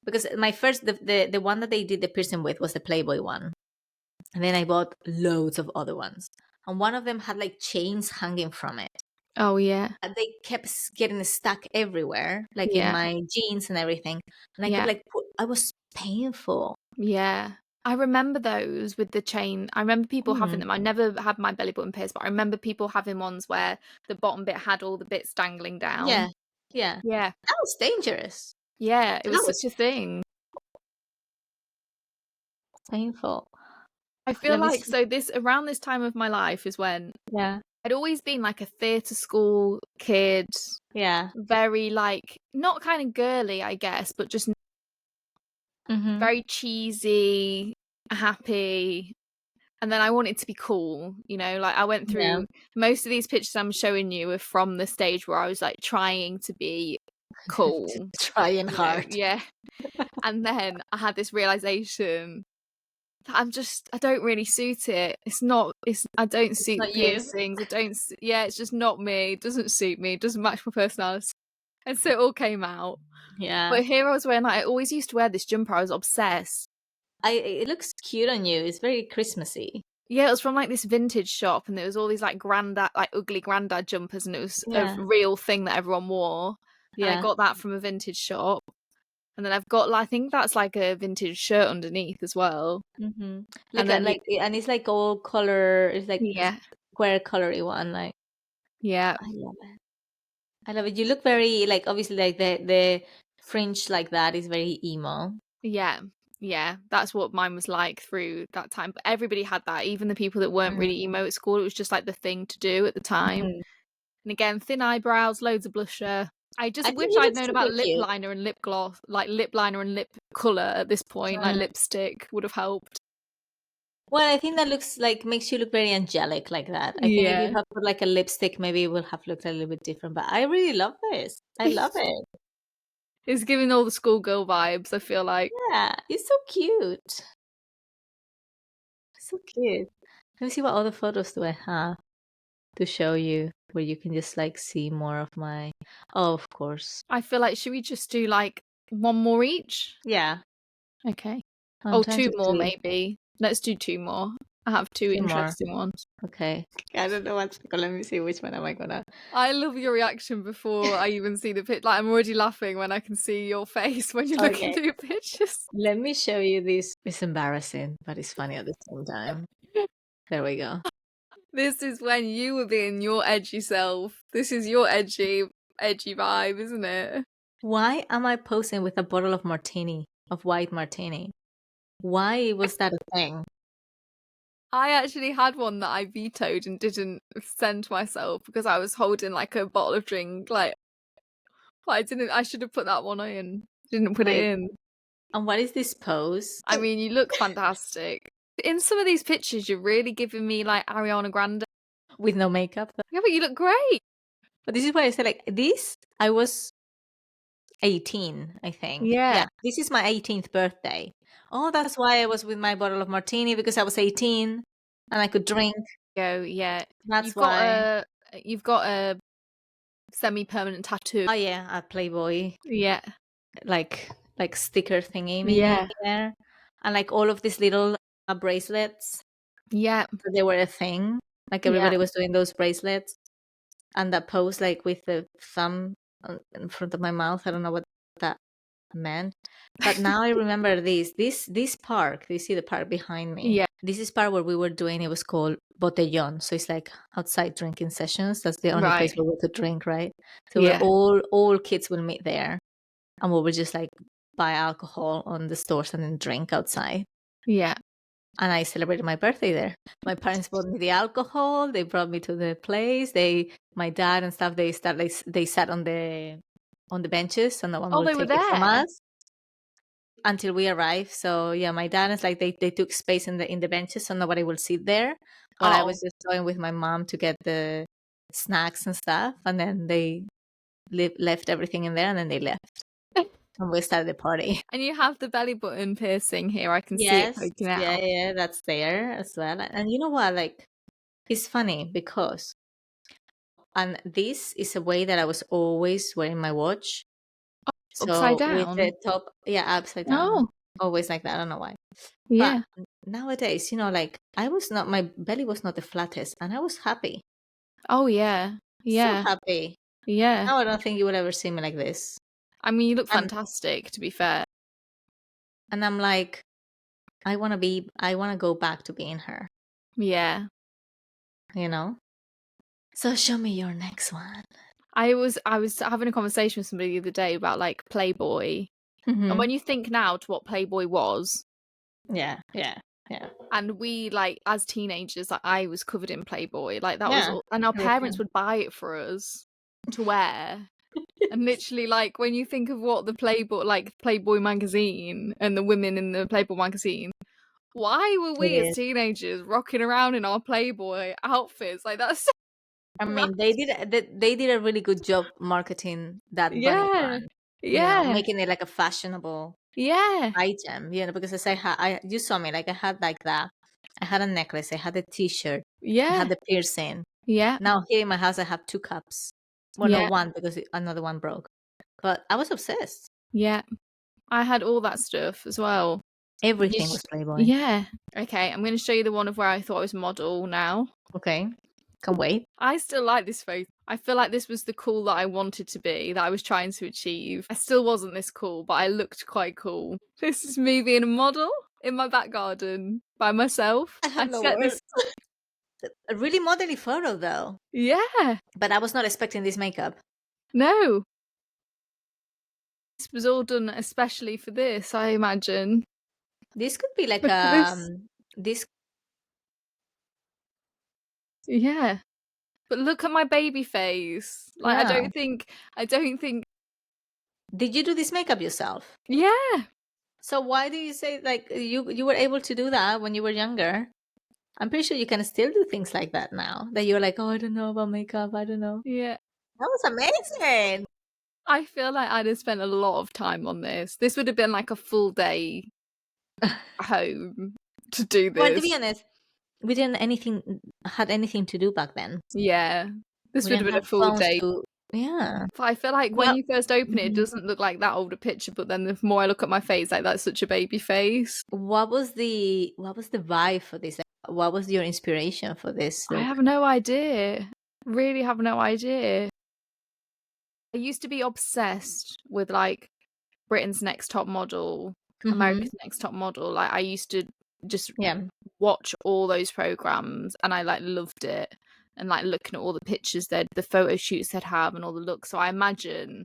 because my first, the one that they did the piercing with was the Playboy one. And then I bought loads of other ones. And one of them had like chains hanging from it. Oh, yeah. And they kept getting stuck everywhere, like in my jeans and everything. And I kept like, I was painful. Yeah. I remember those with the chain. I remember people having them. I never had my belly button pierced, but I remember people having ones where the bottom bit had all the bits dangling down. Yeah. Yeah. That was dangerous. Yeah, it was such a thing. Painful. I feel like this around this time of my life is when I'd always been like a theatre school kid. Yeah. Very like not kind of girly, I guess, but just very cheesy, happy. And then I wanted to be cool, you know, like I went through most of these pictures I'm showing you are from the stage where I was like trying to be cool. Trying hard. Yeah. And then I had this realization that I don't really suit it. I don't suit the piercings. It's just not me. It doesn't suit me. It doesn't match my personality. And so it all came out. Yeah. But here I was wearing, like, I always used to wear this jumper. I was obsessed. It looks cute on you. It's very Christmassy. Yeah, it was from like this vintage shop, and there was all these like ugly granddad jumpers, and it was a real thing that everyone wore. And I got that from a vintage shop. And then I've got, I think that's like a vintage shirt underneath as well. And it's like all color. It's like square colory one. Like I love it. I love it. You look very like obviously like the fringe like that is very emo. Yeah, that's what mine was like through that time. But everybody had that, even the people that weren't really emo at school. It was just like the thing to do at the time. And again, thin eyebrows, loads of blusher. I wish I'd known about lip liner and lip gloss, like lip liner and lip colour at this point. Like lipstick would have helped. Well, I think that makes you look very angelic like that. I think if you have put like a lipstick, maybe it will have looked a little bit different. But I really love this. I love it. It's giving all the schoolgirl vibes, I feel like. Yeah, it's so cute. So cute. Let me see what other photos do I have to show you where you can just like see more of my. Oh, of course. I feel like, should we just do like one more each? Yeah. Okay. Oh, two more maybe. Let's do two more. I have two interesting ones. Okay. I don't know what's going. Let me see which one am I gonna. I love your reaction before I even see the picture. Like, I'm already laughing when I can see your face when you're looking through pictures. Let me show you this. It's embarrassing, but it's funny at the same time. There we go. This is when you were being your edgy self. This is your edgy vibe, isn't it? Why am I posing with a bottle of white martini? Why was that a thing? I actually had one that I vetoed and didn't send myself because I was holding like a bottle of drink. Like I should have put that one in. Didn't put it in. And what is this pose? I mean, you look fantastic. In some of these pictures, you're really giving me like Ariana Grande. With no makeup? Yeah, but you look great. But this is why I said, like, this, I was 18, I think. Yeah. This is my 18th birthday. Oh, that's why I was with my bottle of martini, because I was 18 and I could drink. Yeah. That's why. You've got a semi-permanent tattoo. Oh, yeah, a Playboy. Yeah. Like sticker thingy. Yeah. There. And like all of these little bracelets. Yeah. They were a thing. Like everybody was doing those bracelets. And that pose, like with the thumb in front of my mouth. I don't know what that meant. But now I remember this park. Do you see the park behind me? Yeah. This is part where we were doing, it was called Botellón. So it's like outside drinking sessions. That's the only place where we could drink, right? So we're all kids will meet there. And we would just like buy alcohol on the stores and then drink outside. Yeah. And I celebrated my birthday there. My parents bought me the alcohol. They brought me to the place. My dad and stuff, they sat on the benches, and no one would take it from us until we arrived. So yeah, my dad is like, they took space in the benches so nobody will sit there. While I was just going with my mom to get the snacks and stuff, and then they left everything in there, and then they left. And we started the party. And you have the belly button piercing here. I can see it poking out. Yeah, that's there as well. And you know what? Like, it's funny because, and this is a way that I was always wearing my watch. So upside down? With the top, upside down. Oh. Always like that. I don't know why. Yeah. But nowadays, like, my belly was not the flattest, and I was happy. Oh, yeah. Yeah. So happy. Yeah. Now I don't think you will ever see me like this. I mean, you look fantastic, to be fair. And I'm like, I want to go back to being her. Yeah. So show me your next one. I was having a conversation with somebody the other day about like Playboy. Mm-hmm. And when you think now to what Playboy was. Yeah. And we, like, as teenagers, like, I was covered in Playboy. Like, that was all, and our parents would buy it for us to wear. And literally, like, when you think of what the Playboy magazine and the women in the Playboy magazine, why were we as teenagers rocking around in our Playboy outfits? Like, that's so I mean, they did a really good job marketing that bunny brand. Making it like a fashionable item, because as you saw me, like, I had like that. I had a necklace, I had a t-shirt, I had the piercing. Now here in my house I have 2 cups. Well, not one, because another one broke. But I was obsessed. Yeah. I had all that stuff as well. Everything was Playboy. Yeah. Okay, I'm going to show you the one of where I thought I was model now. Okay. Can't wait. I still like this photo. I feel like this was the cool that I wanted to be, that I was trying to achieve. I still wasn't this cool, but I looked quite cool. This is me being a model in my back garden by myself. I have no words. A really modelly photo, though. Yeah. But I was not expecting this makeup. No. This was all done especially for this, I imagine. This could be like this. Yeah. But look at my baby face. Like, I don't think. Did you do this makeup yourself? Yeah. So why do you say, like, you were able to do that when you were younger? I'm pretty sure you can still do things like that now. That you're like, oh, I don't know about makeup. I don't know. Yeah. That was amazing. I feel like I'd have spent a lot of time on this. This would have been like a full day home to do this. Well, to be honest, we didn't had anything to do back then. Yeah. This would have been a full day. Yeah. But I feel like when you first open it, it doesn't look like that older picture, but then the more I look at my face, like, that's such a baby face. What was the vibe for this? Like, what was your inspiration for this look? I have no idea. Really have no idea. I used to be obsessed with like Britain's Next Top Model, America's Next Top Model. Like I used to just watch all those programs, and I like loved it. And like looking at all the pictures, the photo shoots they'd have, and all the looks. So I imagine,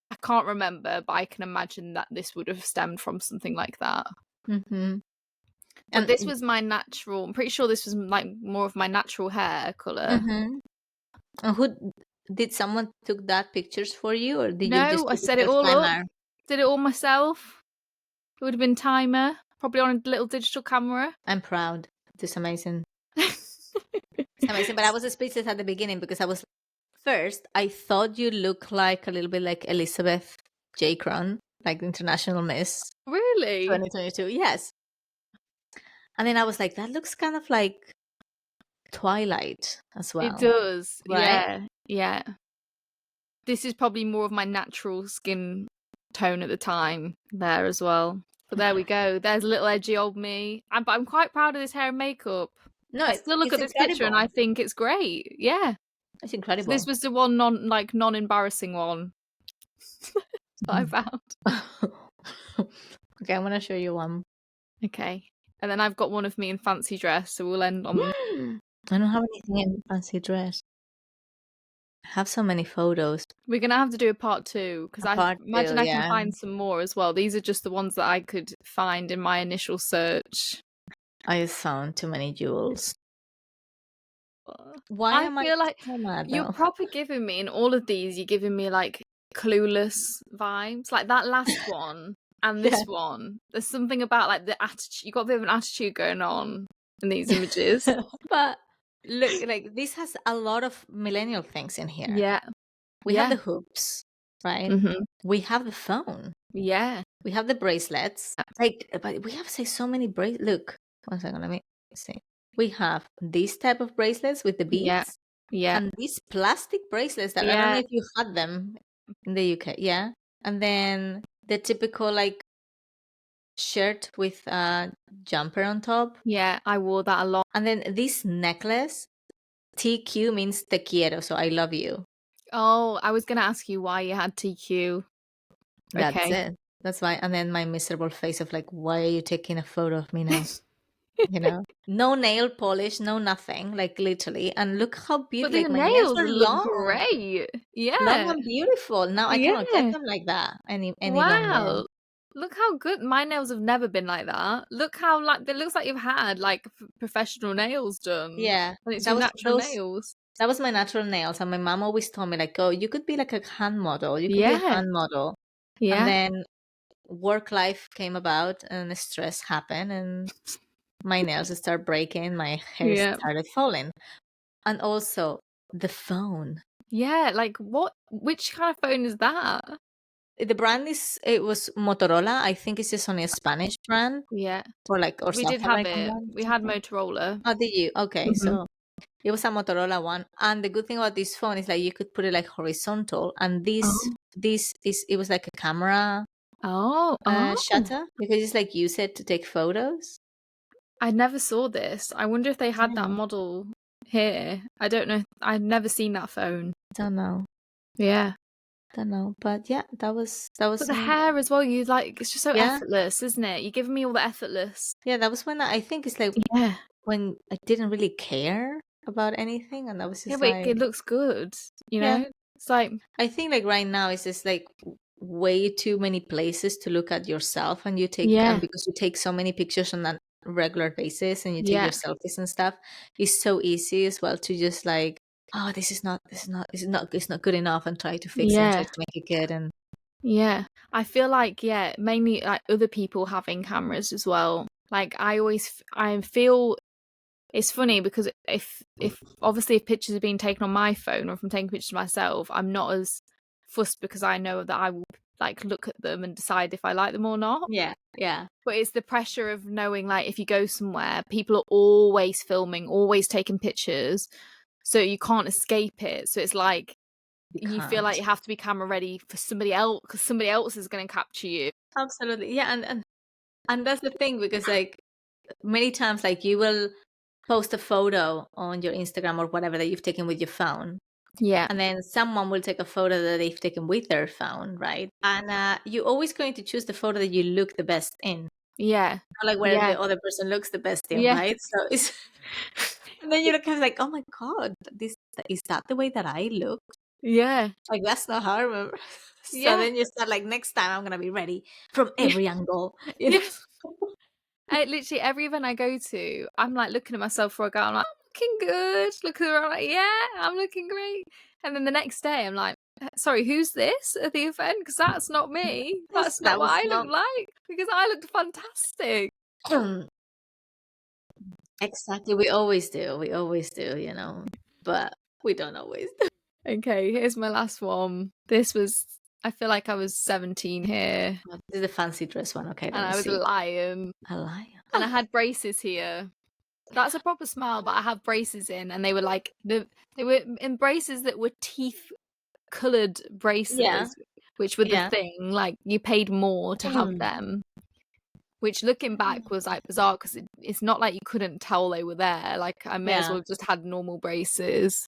I can't remember, but I can imagine that this would have stemmed from something like that. But this was my natural. I'm pretty sure this was like more of my natural hair color. Who did someone took that pictures for you, or did you just No, I set it all up. Did it all myself. It would have been timer, probably on a little digital camera. I'm proud. It's amazing. It's amazing. But I was speechless at the beginning because first I thought you looked like a little bit like Elizabeth J. Cron, like the International Miss. Really? 2022, yes. And then I was like, that looks kind of like Twilight as well. It does, right? Yeah. This is probably more of my natural skin tone at the time there as well. But there we go. There's a little edgy old me. But I'm quite proud of this hair and makeup. No, I still look at this picture and I think it's great. Yeah. It's incredible. So this was the one non-embarrassing one that I found. Okay, I'm going to show you one. Okay. And then I've got one of me in fancy dress, so we'll end on... I don't have anything in fancy dress. I have so many photos. We're going to have to do a part 2, because I imagine I can find some more as well. These are just the ones that I could find in my initial search. I just found too many jewels. Why I feel like you're proper giving me, in all of these, you're giving me like Clueless vibes. Like that last one and this one. There's something about like the attitude. You got a bit of an attitude going on in these images. But look, like this has a lot of millennial things in here. Yeah. We have the hoops, right? We have the phone. Yeah. We have the bracelets. Like, but we have so many bracelets. Look, 1 second, let me see. We have these type of bracelets with the beads. Yeah. And these plastic bracelets that I don't know if you had them in the UK. Yeah. And then the typical like shirt with a jumper on top. Yeah, I wore that a lot. And then this necklace, TQ means te quiero, so I love you. Oh, I was going to ask you why you had TQ. That's it. That's why. And then my miserable face of like, why are you taking a photo of me now? You know, no nail polish, no nothing, like literally. And look how beautiful. But like, my nails are long. Great. Yeah. Long and beautiful. Now I cannot get them like that any longer. Look how good. My nails have never been like that. Look how like it looks like you've had like professional nails done. Yeah. And it's your natural nails. That was my natural nails. And my mom always told me like, oh, you could be like a hand model. You could be a hand model. Yeah. And then work life came about and stress happened and my nails started breaking, my hair started falling. And also the phone. Yeah, like which kind of phone is that? The brand it was Motorola. I think it's just only a Spanish brand. Yeah. Or we did have it. We had Motorola. Oh, did you? Okay, so it was a Motorola one. And the good thing about this phone is like you could put it like horizontal. And it was like a camera shutter because it's like use it to take photos. I never saw this. I wonder if they had that model here. I don't know. I've never seen that phone. Don't know. Yeah. Don't know. But yeah, that was But the hair as well, you like, it's just so effortless, isn't it? You're giving me all the effortless. Yeah, that was when I think it's like when I didn't really care about anything, and that was just but it looks good, you know? It's like, I think like right now it's just like way too many places to look at yourself, and you take and because you take so many pictures on a regular basis and you take your selfies and stuff, it's so easy as well to just like, oh, this is not good enough, and try to fix it and try to make it good. And I feel like mainly like other people having cameras as well. Like I feel it's funny because if obviously if pictures are being taken on my phone or if I'm taking pictures of myself, I'm not as fussed because I know that I will like look at them and decide if I like them or not. Yeah. But it's the pressure of knowing like if you go somewhere, people are always filming, always taking pictures, so you can't escape it. So it's like you feel like you have to be camera ready for somebody else because somebody else is going to capture you. Absolutely, yeah, and that's the thing because like many times like you will post a photo on your Instagram or whatever that you've taken with your phone. Yeah. And then someone will take a photo that they've taken with their phone, right? And you're always going to choose the photo that you look the best in. Yeah. Not like where the other person looks the best in, right? So it's and then you're kind of like, oh my God, is that the way that I look? Yeah. Like that's not how I remember. So Yeah. then you start like, next time I'm gonna be ready from every angle. You know? Yes. Literally every event I go to, I'm like looking at myself for a girl. I'm like, I'm looking good. Look at her. I'm like, yeah, I'm looking great. And then the next day, I'm like, sorry, who's this at the event? Because that's not me. That's not That what was I not look like. Because I looked fantastic. exactly. We always do. You know, but we don't always do. Okay, here's my last one. This was, I feel like I was 17 here. This is the fancy dress one. Okay, let And me I was see. a lion. A lion. And I had braces here. That's a proper smile, but I have braces in, and they were like they were in braces that were teeth coloured braces, which were the thing. Like you paid more to have them. Which looking back was like bizarre because it's not like you couldn't tell they were there. Like I may as well have just had normal braces.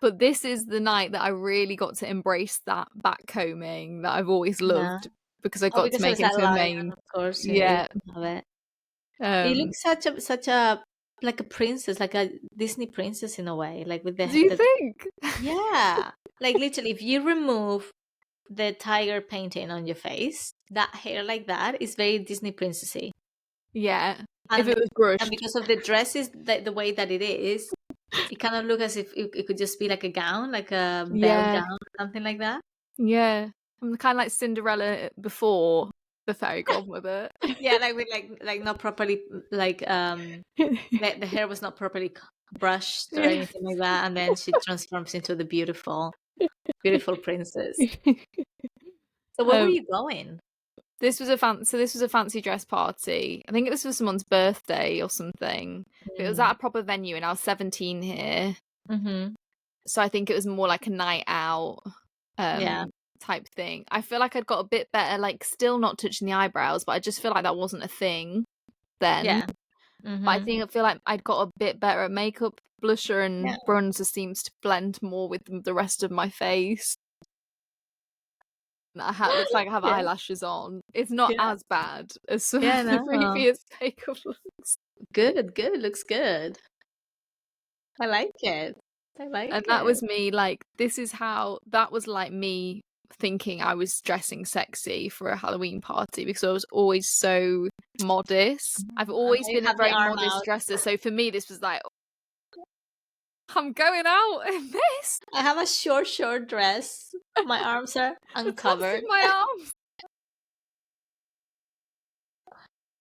But this is the night that I really got to embrace that back combing that I've always loved because I got to Because it make was it that into a lion, main. of course. Yeah. You love it. You look such a like a princess, like a Disney princess in a way, like with Do you think? Yeah, like literally, if you remove the tiger painting on your face, that hair like that is very Disney princessy. Yeah. And, if it was brushed. And because of the dresses, the way that it is, it kind of looks as if it could just be like a gown, like a bell gown, something like that. Yeah. I'm kind of like Cinderella before the fairy godmother. Yeah, like with like not properly the hair was not properly brushed or anything like that, and then she transforms into the beautiful princess. So where were you going? This was a fancy dress party. I think this was someone's birthday or something. But it was at a proper venue, and I was 17 here. Mm-hmm. So I think it was more like a night out type thing. I feel like I'd got a bit better, like still not touching the eyebrows, but I just feel like that wasn't a thing then. Yeah. Mm-hmm. But I feel like I'd got a bit better at makeup. Blusher and bronzer seems to blend more with the rest of my face. Looks like I have eyelashes on. It's not as bad as some of the previous makeup looks. Good. Looks good. I like it. And that was me, like, that was like me thinking I was dressing sexy for a Halloween party because I was always so modest. I've always been a very modest dresser. So for me, this was like, I'm going out in this. I have a short dress. My arms are uncovered. My arms.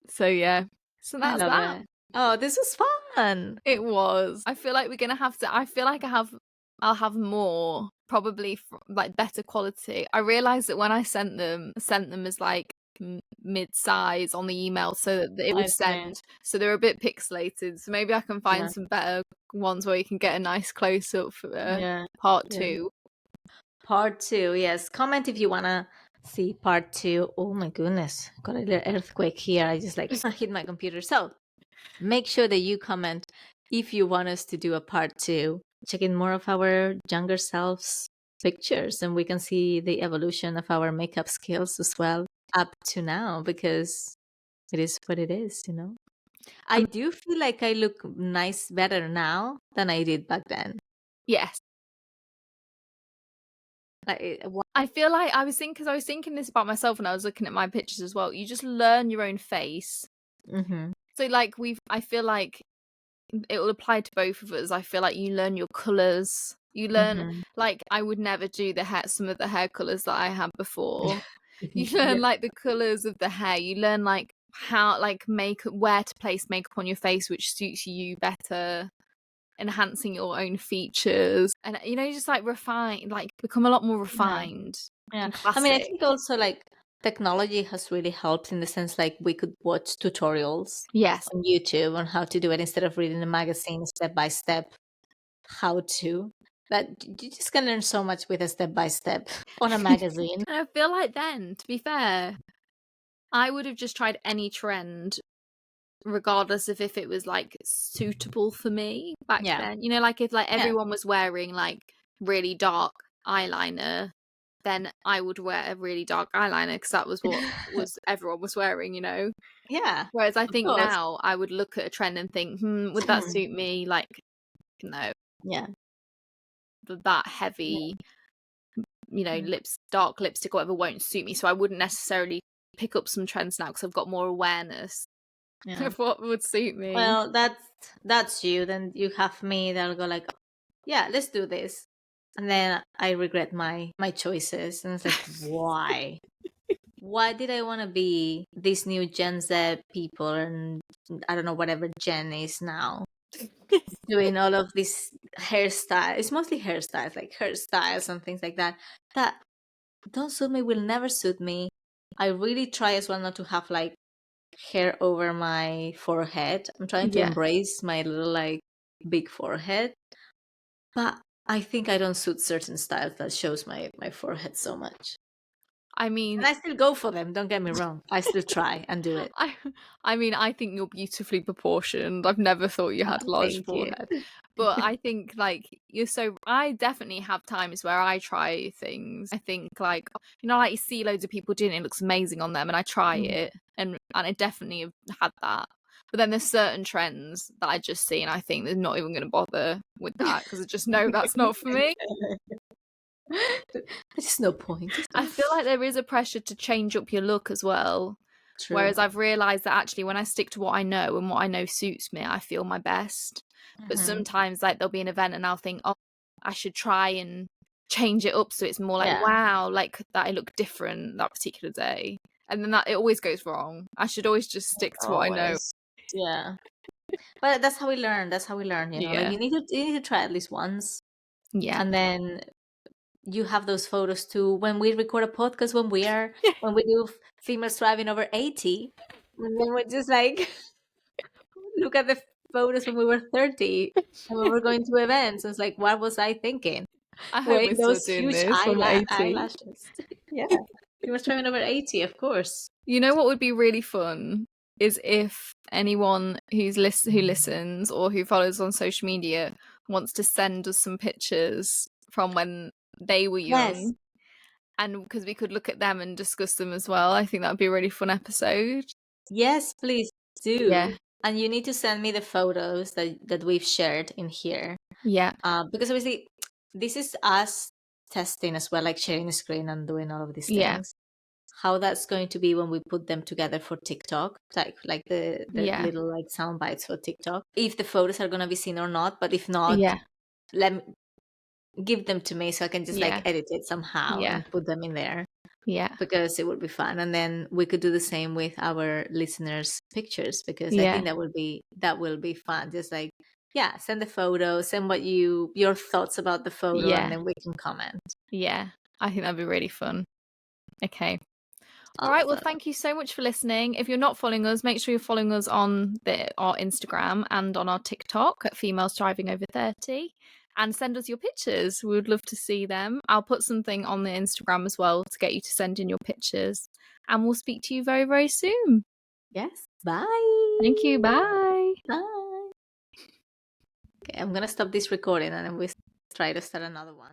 So yeah. So that's that. It. Oh, this was fun. It was. I feel like we're gonna have to. I feel like I'll have more, probably like better quality. I realized that when I sent them as like mid-size on the email so that it would send. So they're a bit pixelated. So maybe I can find some better ones where you can get a nice close up for part 2. Part 2, yes. Comment if you wanna see part 2. Oh my goodness, got a little earthquake here. I just like hit my computer. So make sure that you comment if you want us to do a part 2. Check in more of our younger selves pictures, and we can see the evolution of our makeup skills as well up to now, because it is what it is, you know. I do feel like I look better now than I did back then. Yes. I feel like I was thinking this about myself when I was looking at my pictures as well. You just learn your own face. Mm-hmm. So like I feel like it will apply to both of us. I feel like you learn your colours. You learn like I would never do some of the hair colours that I had before. You learn like the colours of the hair. You learn like how like where to place makeup on your face which suits you better, enhancing your own features, and you just like become a lot more refined. And classic. I mean, I think also like technology has really helped in the sense like we could watch tutorials on YouTube on how to do it instead of reading a magazine step by step how to. That you just can learn so much with a step by step on a magazine. And I feel like then, to be fair, I would have just tried any trend regardless of if it was like suitable for me back then. You know, like if like everyone was wearing like really dark eyeliner, then I would wear a really dark eyeliner because that was what everyone was wearing, you know. Yeah. Whereas I think now I would look at a trend and think, would that suit me? Like, no. Yeah. That heavy, you know, dark lipstick or whatever won't suit me. So I wouldn't necessarily pick up some trends now because I've got more awareness of what would suit me. Well, that's you. Then you have me that'll go like, yeah, let's do this. And then I regret my choices. And it's like, why? Why did I want to be these new Gen Z people and I don't know, whatever Gen is now, doing all of these hairstyles? It's mostly hairstyles, like hairstyles and things like that, that don't suit me, will never suit me. I really try as well not to have like hair over my forehead. I'm trying to embrace my little like big forehead. But I think I don't suit certain styles that shows my forehead so much. I mean, and I still go for them, don't get me wrong. I still try and do it. I mean, I think you're beautifully proportioned. I've never thought you had a large forehead. But I think like I definitely have times where I try things. I think like, you know, like you see loads of people doing it, it looks amazing on them and I try it and I definitely have had that. But then there's certain trends that I just see and I think they're not even going to bother with that because I just know that's not for me. There's just no point. I feel like there is a pressure to change up your look as well. True. Whereas I've realised that actually when I stick to what I know and what I know suits me, I feel my best. But sometimes like there'll be an event and I'll think, oh, I should try and change it up so it's more like, wow, like that I look different that particular day. And then it always goes wrong. I should always just stick to what I know. Yeah. But that's how we learn. You know, like you need to try at least once. Yeah. And then you have those photos too when we record a podcast when we do females thriving over 80, and then we just like look at the photos when we were 30 and we were going to events. It's like, what was I thinking? I hope we're those still doing huge this from 80. eyelashes. Yeah. Females thriving over 80, of course. You know what would be really fun is if anyone who listens or who follows on social media wants to send us some pictures from when they were young, and because we could look at them and discuss them as well. I think that would be a really fun episode. Yes, please do. Yeah. And you need to send me the photos that we've shared in here. Yeah. Because obviously this is us testing as well, like sharing the screen and doing all of these things. How that's going to be when we put them together for TikTok, like the little like sound bites for TikTok. If the photos are gonna be seen or not, but if not, let me give them to me so I can just like edit it somehow and put them in there. Yeah, because it would be fun, and then we could do the same with our listeners' pictures because I think that will be fun. Just like send the photo, send your thoughts about the photo, and then we can comment. Yeah, I think that'd be really fun. Okay. All right, well, thank you so much for listening. If you're not following us, make sure you're following us on our Instagram and on our TikTok at Females Thriving Over 30, and send us your pictures. We would love to see them. I'll put something on the Instagram as well to get you to send in your pictures, and we'll speak to you very, very soon. Yes. Bye. Thank you. Bye. Bye. Okay, I'm going to stop this recording and then we try to start another one.